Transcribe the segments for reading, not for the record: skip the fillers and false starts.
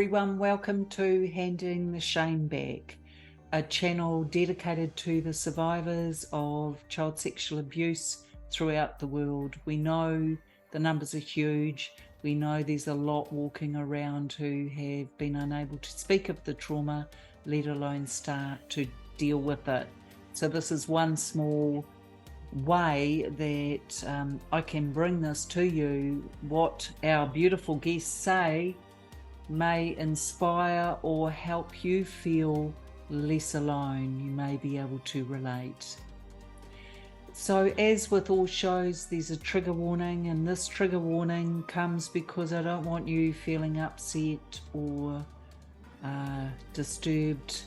everyone, welcome to Handing the Shame Back, a channel dedicated to the survivors of child sexual abuse throughout the world. We know the numbers are huge. We know there's a lot walking around who have been unable to speak of the trauma, let alone start to deal with it. So this is one small way that I can bring this to you. What our beautiful guests say may inspire or help you feel less alone. You may be able to relate. So as with all shows, there's a trigger warning, and this trigger warning comes because I don't want you feeling upset or disturbed.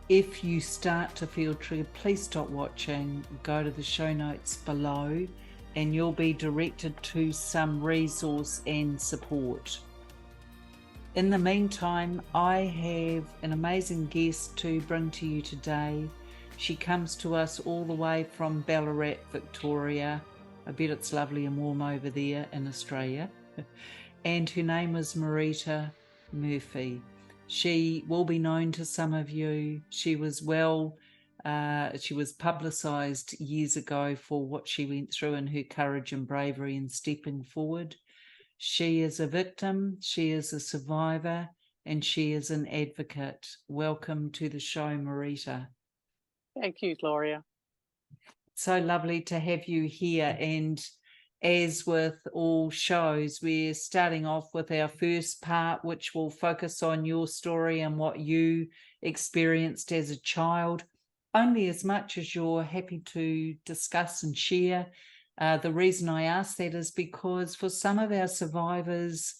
If you start to feel triggered, please stop watching, go to the show notes below, and you'll be directed to some resource and support. In the meantime, I have an amazing guest to bring to you today. She comes to us all the way from Ballarat, Victoria. I bet it's lovely and warm over there in Australia. And her name is Marita Murphy. She will be known to some of you. She was publicised years ago for what she went through and her courage and bravery in stepping forward. She is a victim, she is a survivor, and she is an advocate. Welcome to the show, Marita. Thank you, Gloria. So lovely to have you here. And as with all shows, we're starting off with our first part, which will focus on your story and what you experienced as a child, only as much as you're happy to discuss and share. The reason I ask that is because for some of our survivors,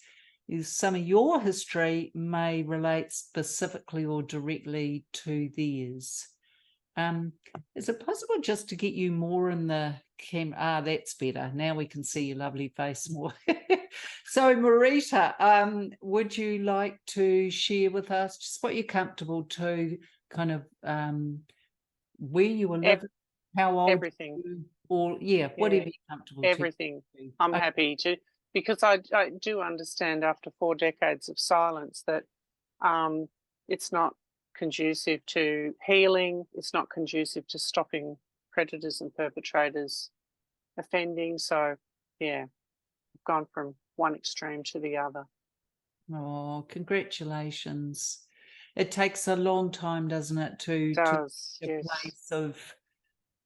some of your history may relate specifically or directly to theirs. Is it possible just to get you more in the camera? That's better. Now we can see your lovely face more. So Marita, would you like to share with us just what you're comfortable to, kind of where you were living, how old? Everything. Or whatever you're comfortable everything. to. I'm happy to, because I do understand after 4 decades of silence that it's not conducive to healing. It's not conducive to stopping predators and perpetrators offending. So, yeah, I've gone from one extreme to the other. Oh, congratulations. It takes a long time, doesn't it, to yes. place of,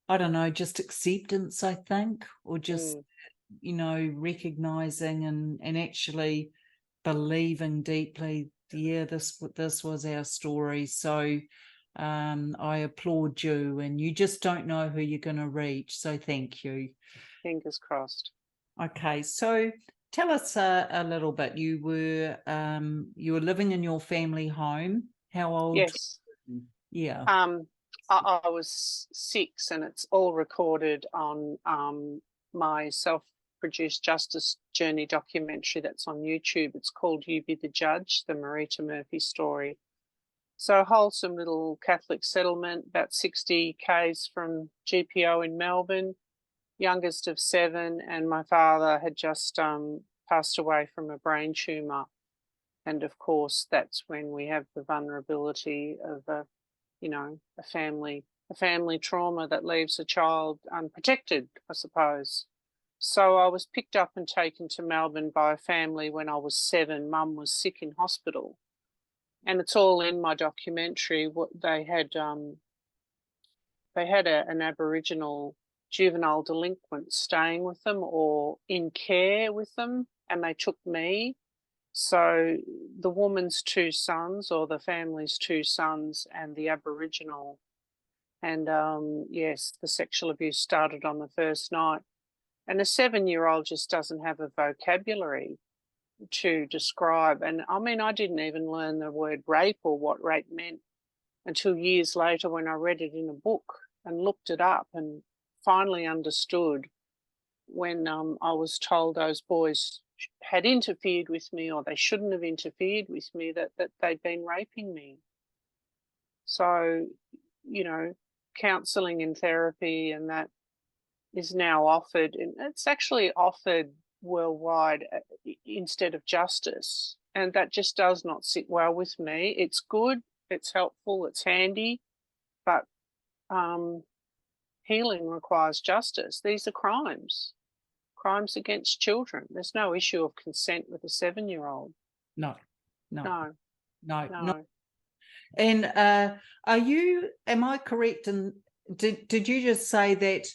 I don't know, just acceptance, I think, or just, recognizing and actually believing deeply, this was our story. So I applaud you, and you just don't know who you're going to reach. So thank you. Fingers crossed. Okay, so tell us a little bit. You were living in your family home. How old? Yes. Yeah. I was 6, and it's all recorded on my self-produced justice journey documentary that's on YouTube. It's called You Be the Judge, the Marita Murphy story. So a wholesome little Catholic settlement, about 60 k's from GPO in Melbourne, youngest of 7, and my father had just passed away from a brain tumour. And of course, that's when we have the vulnerability of a family trauma that leaves a child unprotected, I suppose. So I was picked up and taken to Melbourne by a family when I was 7. Mum was sick in hospital, and it's all in my documentary. What they had an Aboriginal juvenile delinquent staying with them or in care with them, and they took me. So the woman's 2 sons, or the family's 2 sons, and the Aboriginal. And yes, the sexual abuse started on the first night. And a 7-year-old just doesn't have a vocabulary to describe. And I mean, I didn't even learn the word rape or what rape meant until years later when I read it in a book and looked it up and finally understood when I was told those boys had interfered with me, or they shouldn't have interfered with me, that they'd been raping me. So, counselling and therapy and that is now offered, and it's actually offered worldwide instead of justice. and that just does not sit well with me. It's good, it's helpful, it's handy, but healing requires justice. These are crimes against children. There's no issue of consent with a 7-year-old. No. And am I correct in, did you just say that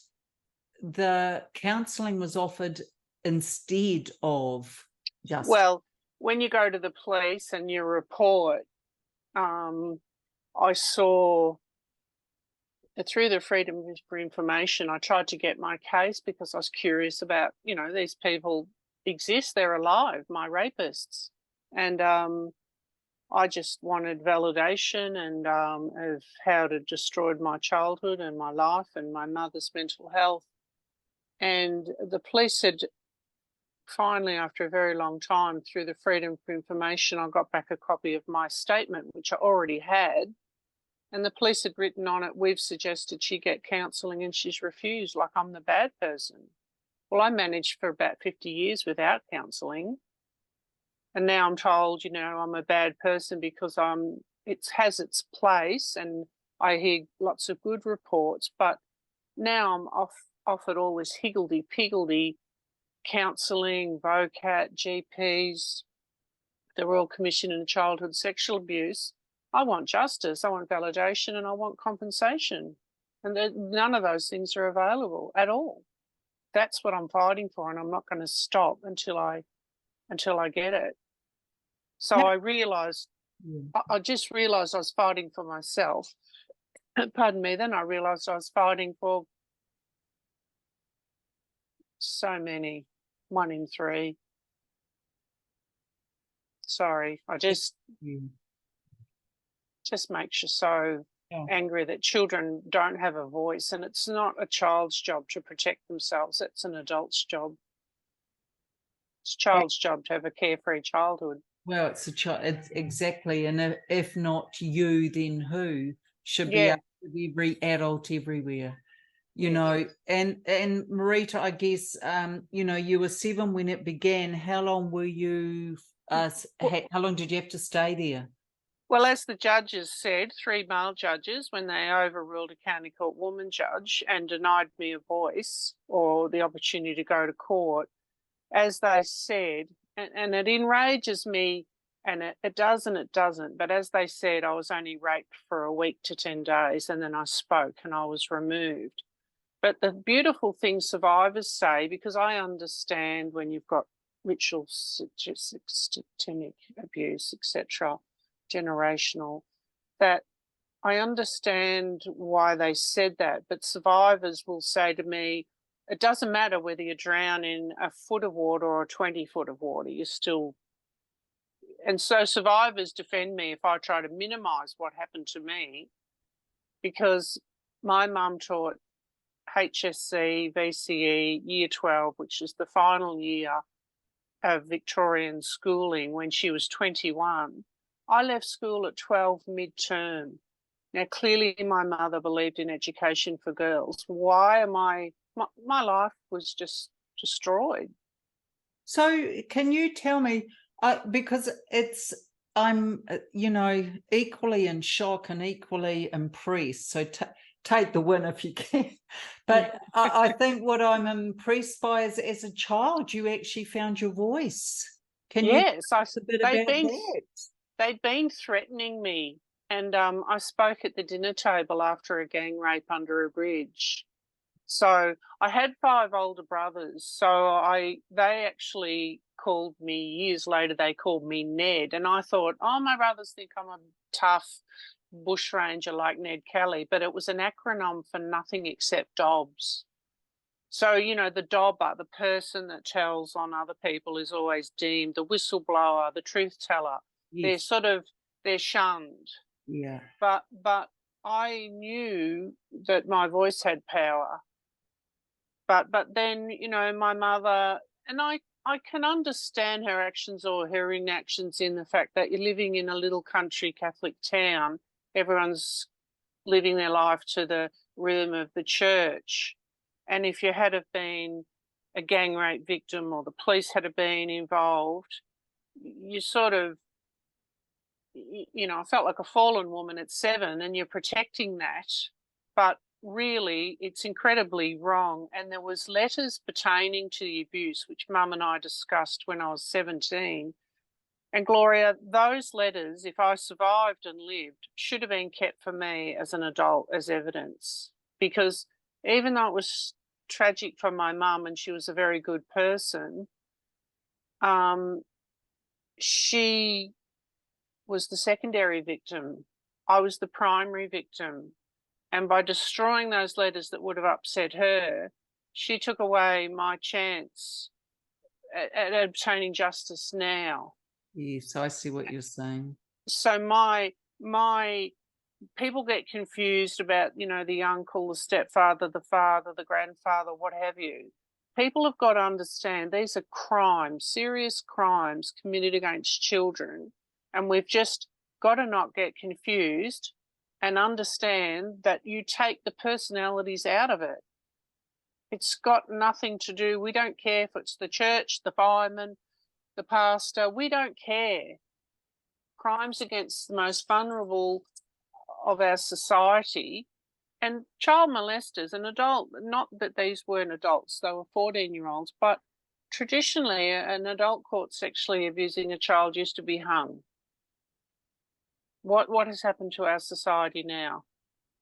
the counselling was offered instead of justice? Well, when you go to the police and you report, I saw through the Freedom for Information, I tried to get my case because I was curious about, these people exist, they're alive, my rapists. And I just wanted validation and of how it had destroyed my childhood and my life and my mother's mental health. And the police said, finally, after a very long time, through the Freedom for Information, I got back a copy of my statement, which I already had. And the police had written on it, we've suggested she get counselling and she's refused, like I'm the bad person. Well, I managed for about 50 years without counselling. And now I'm told, I'm a bad person because it has its place, and I hear lots of good reports. But now I'm offered all this higgledy-piggledy counselling, VOCAT, GPs, the Royal Commission into Childhood Sexual Abuse. I want justice, I want validation, and I want compensation. And none of those things are available at all. That's what I'm fighting for, and I'm not going to stop until I get it. So I realised, I just realised I was fighting for myself. Pardon me. Then I realised I was fighting for so many, 1 in 3. Sorry, I just makes you so angry that children don't have a voice, and it's not a child's job to protect themselves. It's an adult's job. It's a child's job to have a carefree childhood. Well, it's exactly, and if not you, then who should be able to every adult everywhere, know. And Marita, I guess you were 7 when it began. How long were you? How long did you have to stay there? Well, as the judges said, 3 male judges, when they overruled a county court woman judge and denied me a voice or the opportunity to go to court, as they said, and it enrages me, and it does and it doesn't, but as they said, I was only raped for a week to 10 days, and then I spoke and I was removed. But the beautiful thing survivors say, because I understand when you've got ritual systemic abuse, etc., generational, that I understand why they said that, but survivors will say to me, it doesn't matter whether you drown in a foot of water or a 20 foot of water, you're still... And so survivors defend me if I try to minimise what happened to me, because my mum taught HSC, VCE, Year 12, which is the final year of Victorian schooling, when she was 21. I left school at 12 midterm. Now, clearly my mother believed in education for girls. Why am my life was just destroyed. So can you tell me, because I'm equally in shock and equally impressed. So take the win if you can. But I think what I'm impressed by is, as a child, you actually found your voice. Can you tell us a bit about that? They'd been threatening me, and I spoke at the dinner table after a gang rape under a bridge. So I had 5 older brothers. So they actually called me, years later, they called me Ned. And I thought, oh, my brothers think I'm a tough bushranger like Ned Kelly. But it was an acronym for nothing except Dobbs. So, the dobber, the person that tells on other people, is always deemed the whistleblower, the truth teller. Yes. They're shunned. Yeah. But I knew that my voice had power. But then, my mother, and I can understand her actions or her inactions in the fact that you're living in a little country Catholic town. Everyone's living their life to the rhythm of the church. And if you had have been a gang rape victim or the police had have been involved, you sort of, you know, I felt like a fallen woman at 7, and you're protecting that, but really it's incredibly wrong. And there was letters pertaining to the abuse, which Mum and I discussed when I was 17. And Gloria, those letters, if I survived and lived, should have been kept for me as an adult as evidence, because even though it was tragic for my mum and she was a very good person, she was the secondary victim. I was the primary victim. And by destroying those letters that would have upset her, she took away my chance at obtaining justice now. Yes, I see what you're saying. So my people get confused about, you know, the uncle, the stepfather, the father, the grandfather, what have you. People have got to understand these are crimes, serious crimes committed against children, and we've just got to not get confused and understand that you take the personalities out of it. It's got nothing to do, we don't care if it's the church, the fireman, the pastor, we don't care. Crimes against the most vulnerable of our society, and child molesters, an adult, not that these weren't adults, they were 14-year-olds, but traditionally an adult caught sexually abusing a child used to be hung. What has happened to our society now?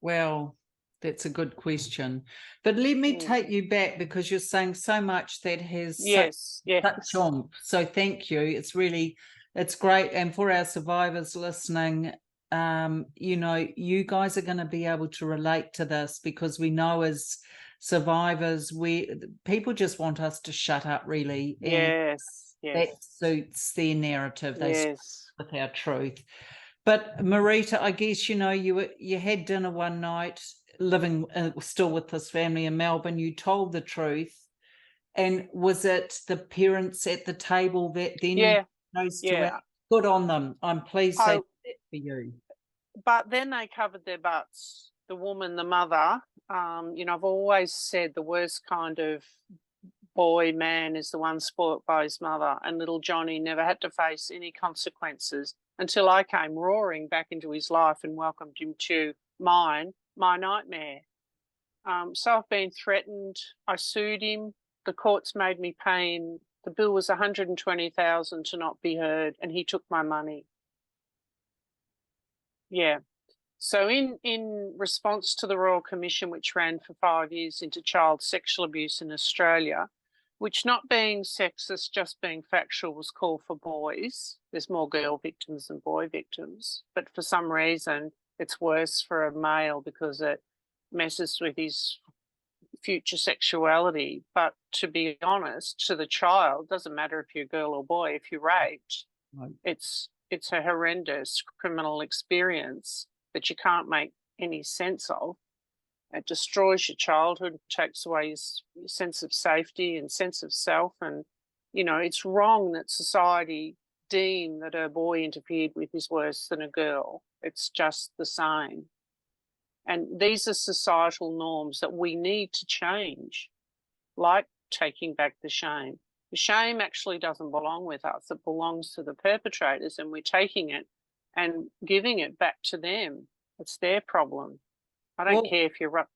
Well, that's a good question. But let me take you back, because you're saying so much that has such oomph. So thank you. It's great. And for our survivors listening, you know, you guys are going to be able to relate to this, because we know as survivors, people just want us to shut up, really. And that suits their narrative. They with our truth. But Marita, I guess, you know, you had dinner one night, living still with this family in Melbourne. You told the truth, and was it the parents at the table that then you chose to act? Good on them. I'm pleased they did that for you. But then they covered their butts. The woman, the mother. You know, I've always said the worst kind of boy, man, is the one spoilt by his mother, and little Johnny never had to face any consequences until I came roaring back into his life and welcomed him to my nightmare. So I've been threatened. I sued him. The courts made me pay him. The bill was $120,000 to not be heard, and he took my money. Yeah. So in response to the Royal Commission, which ran for 5 years into child sexual abuse in Australia, which, not being sexist, just being factual, was called for boys. There's more girl victims than boy victims, but for some reason it's worse for a male because it messes with his future sexuality. But to be honest, to the child, doesn't matter if you're a girl or boy, if you're raped, it's a horrendous criminal experience that you can't make any sense of. It destroys your childhood, takes away your sense of safety and sense of self. And, you know, it's wrong that society deem that a boy interfered with is worse than a girl. It's just the same. And these are societal norms that we need to change, like taking back the shame. The shame actually doesn't belong with us. It belongs to the perpetrators, and we're taking it and giving it back to them. It's their problem. I don't care if you're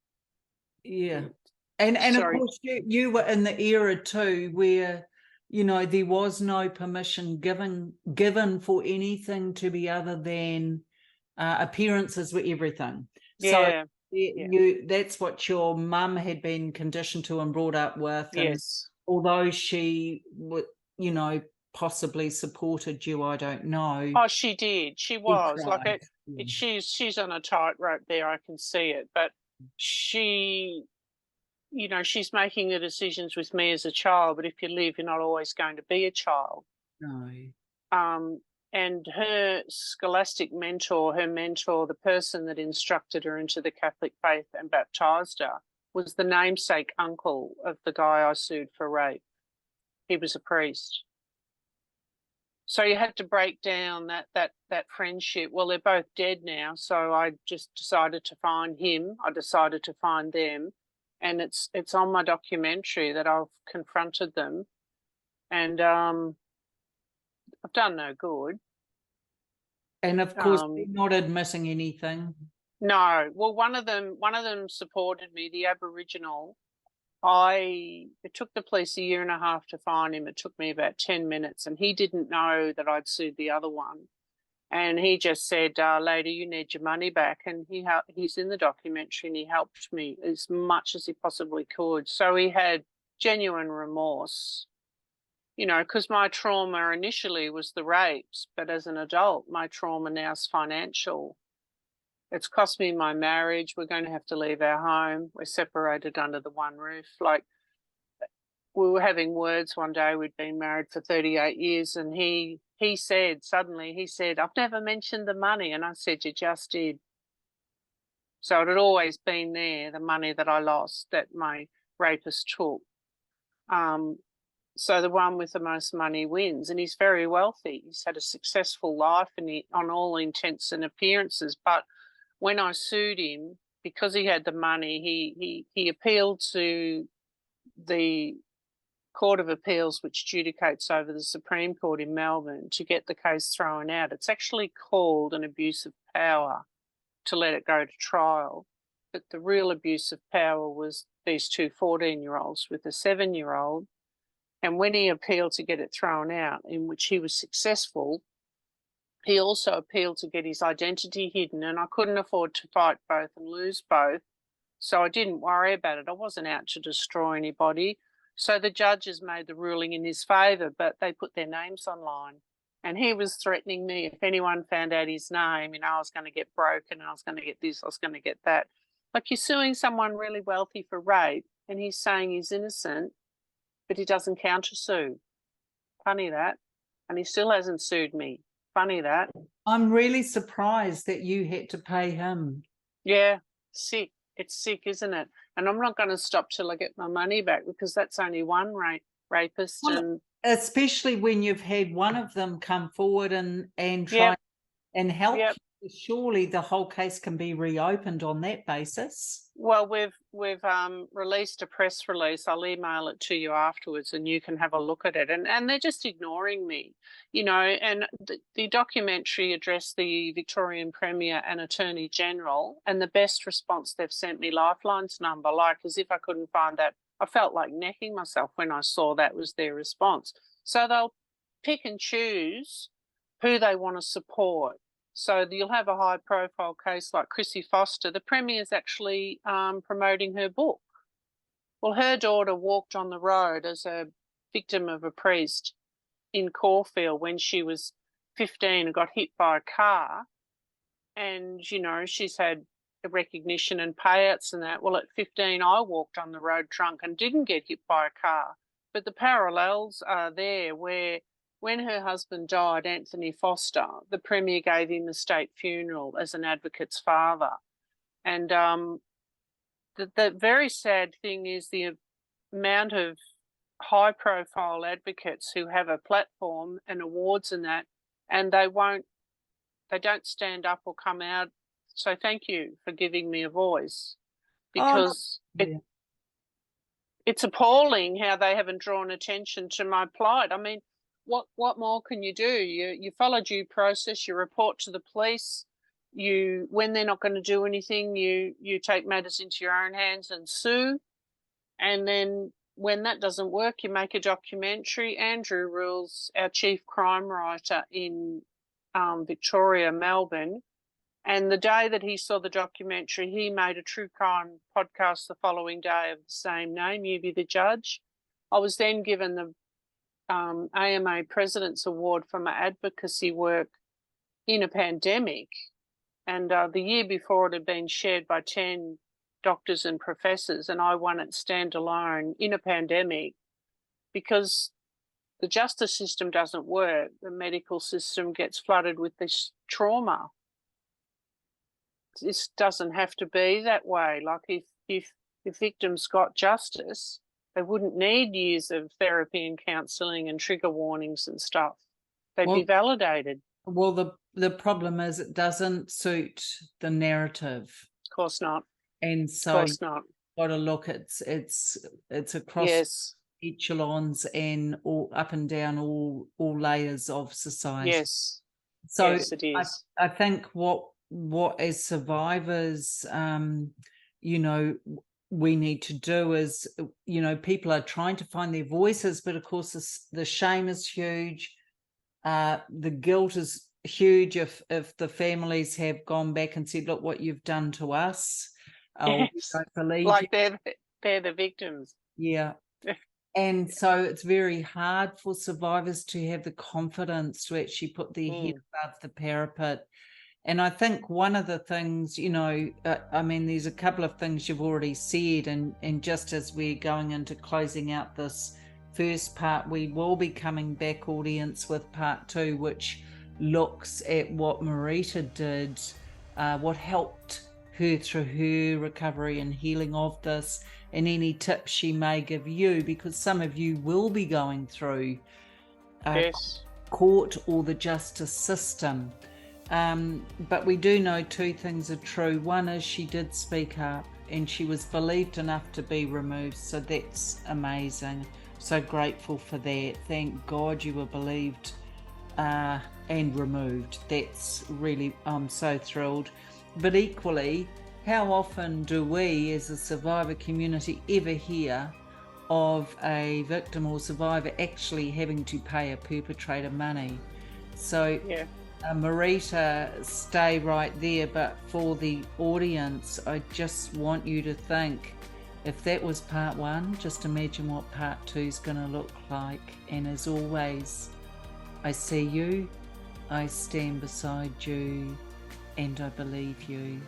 and of course you were in the era too where, you know, there was no permission given for anything to be other than appearances were everything. So that's what your mum had been conditioned to and brought up with. And although she would, you know, possibly supported you, I don't know. Oh, she did. She was like she's on a tightrope there. I can see it, but she, you know, she's making the decisions with me as a child. But if you live, you're not always going to be a child. No. And her scholastic mentor, the person that instructed her into the Catholic faith and baptised her, was the namesake uncle of the guy I sued for rape. He was a priest. So you had to break down that friendship. Well, they're both dead now, so I just decided to find him. I decided to find them, and it's on my documentary that I've confronted them. And I've done no good. And of course, they're not admitting anything. No. Well, one of them supported me, the Aboriginal. It took the police 1.5 years to find him. It took me about 10 minutes, and he didn't know that I'd sued the other one. And he just said, lady, you need your money back. And he's in the documentary, and he helped me as much as he possibly could. So he had genuine remorse, you know, because my trauma initially was the rapes, but as an adult, my trauma now is financial. It's cost me my marriage. We're going to have to leave our home. We're separated under the one roof. Like, we were having words one day. We'd been married for 38 years, and he said, suddenly, I've never mentioned the money. And I said, you just did. So it had always been there, the money that I lost, that my rapist took. So the one with the most money wins, and he's very wealthy. He's had a successful life, and on all intents and appearances. But when I sued him, because he had the money, he appealed to the Court of Appeals, which adjudicates over the Supreme Court in Melbourne, to get the case thrown out. It's actually called an abuse of power to let it go to trial. But the real abuse of power was these two 14-year-olds with a 7-year-old. And when he appealed to get it thrown out, in which he was successful, he also appealed to get his identity hidden, and I couldn't afford to fight both and lose both. So I didn't worry about it. I wasn't out to destroy anybody. So the judges made the ruling in his favour, but they put their names online. And he was threatening me. If anyone found out his name, you know, I was going to get broken, and I was going to get this, I was going to get that. Like, you're suing someone really wealthy for rape, and he's saying he's innocent, but he doesn't counter-sue. Funny that. And he still hasn't sued me. Funny that. I'm really surprised that you had to pay him. Yeah, sick. It's sick, isn't it? And I'm not going to stop till I get my money back, because that's only one rapist. Well, and especially when you've had one of them come forward and try Yep. and help Yep. you. Surely the whole case can be reopened on that basis. Well, we've released a press release. I'll email it to you afterwards, and you can have a look at it. And they're just ignoring me, you know. And the documentary addressed the Victorian Premier and Attorney General, and the best response they've sent me, Lifeline's number, like, as if I couldn't find that. I felt like necking myself when I saw that was their response. So they'll pick and choose who they want to support. So you'll have a high-profile case like Chrissy Foster. The Premier's actually promoting her book. Well, her daughter walked on the road as a victim of a priest in Caulfield when she was 15 and got hit by a car. And, you know, she's had a recognition and payouts and that. Well, at 15, I walked on the road drunk and didn't get hit by a car. But the parallels are there, where when her husband died, Anthony Foster, the Premier gave him a state funeral as an advocate's father. And the very sad thing is the amount of high-profile advocates who have a platform and awards and that, and they don't stand up or come out. So thank you for giving me a voice, because it's appalling how they haven't drawn attention to my plight. I mean, what more can you do? You follow due process, you report to the police, when they're not going to do anything, you take matters into your own hands and sue. And then when that doesn't work, you make a documentary. Andrew Rules, our chief crime writer in Victoria, Melbourne, and the day that he saw the documentary, he made a true crime podcast the following day of the same name, You Be the Judge. I was then given the AMA President's Award for my advocacy work in a pandemic. And the year before, it had been shared by 10 doctors and professors, and I won it standalone in a pandemic, because the justice system doesn't work. The medical system gets flooded with this trauma. This doesn't have to be that way. Like, if victims got justice, they wouldn't need years of therapy and counselling and trigger warnings and stuff. They'd be validated. Well, the problem is it doesn't suit the narrative. Of course not. And so you've got to look, it's across echelons and all up and down all layers of society. Yes. So Yes, it is. I think what as survivors, you know, we need to do is, you know, people are trying to find their voices, but of course the shame is huge. The guilt is huge if the families have gone back and said, look what you've done to us. Oh, we Yes. don't believe Like you. they're the victims. Yeah. And so it's very hard for survivors to have the confidence to actually put their head above the parapet. And I think one of the things, you know, I mean, there's a couple of things you've already said, and just as we're going into closing out this first part, we will be coming back, audience, with part 2, which looks at what Marita did, what helped her through her recovery and healing of this, and any tips she may give you, because some of you will be going through Yes. court or the justice system. But we do know 2 things are true. One is she did speak up and she was believed enough to be removed. So that's amazing. So grateful for that. Thank God you were believed and removed. That's really, I'm so thrilled. But equally, how often do we as a survivor community ever hear of a victim or survivor actually having to pay a perpetrator money? So Yeah. Marita, stay right there, but for the audience, I just want you to think, if that was part 1, just imagine what part 2 is going to look like. And as always, I see you, I stand beside you, and I believe you.